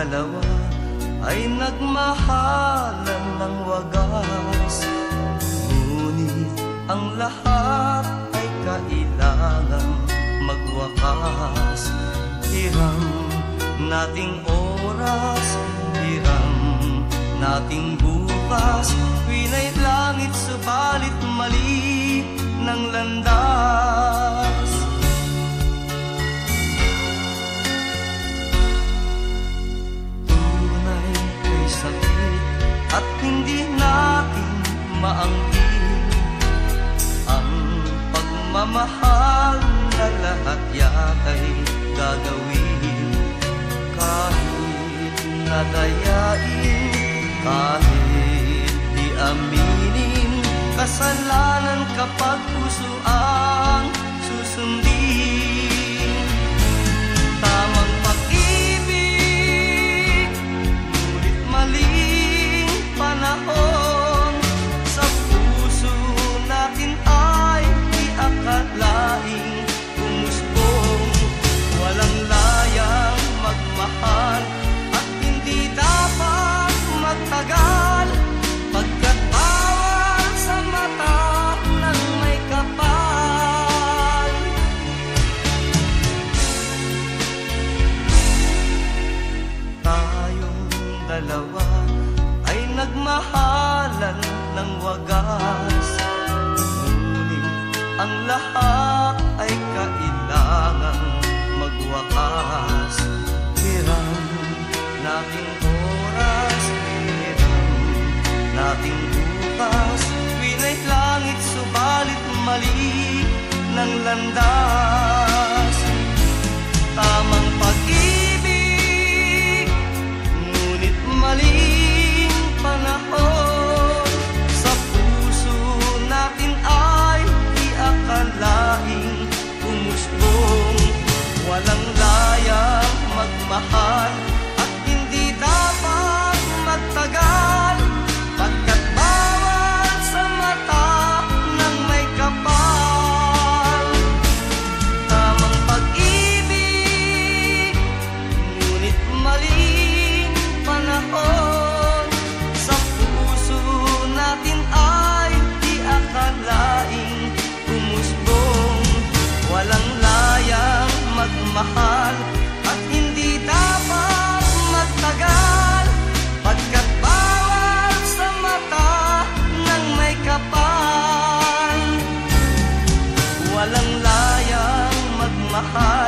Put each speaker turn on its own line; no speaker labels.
dalawa ay nagmahalan ng wagas, ngunit ang lahat ay kailangang magwakas. Hiram nating oras, hiram nating bukas, wina'y langit subalit mali ng landas. Tunay kay sakit at hindi natin maangkin ang pagmamahal na lahat yata'y gagawin. Kahit nadayain, kahit di aminin, kasalanan kapag puso ang susundin. Tamang pag-ibig, ngunit maling panahon, sa puso natin ay di akalaing umusbong. Walang layang magmahal at hindi dapat magtagal, pagkat bawal sa mata ng may kapal. Tayong dalawa ay nagmahalan ng wagas, ngunit ang lahat ay kailangang magwakas. Hiram nating oras, hiram nating bukas, wina'y langit subalit mali ng landas. Tamang pag-ibig, ngunit maling panahon, sa puso natin ay di akalaing umusbong. Walang layang magmahal at hindi dapat magtagal, pagkat bawal sa mata ng may kapal. Tamang pag-ibig, ngunit maling panahon, sa puso natin ay di akalaing umusbong. Walang layang magmahal at hindi dapat magtagal, pagkat bawal sa mata ng may kapal. Walang layang magmahal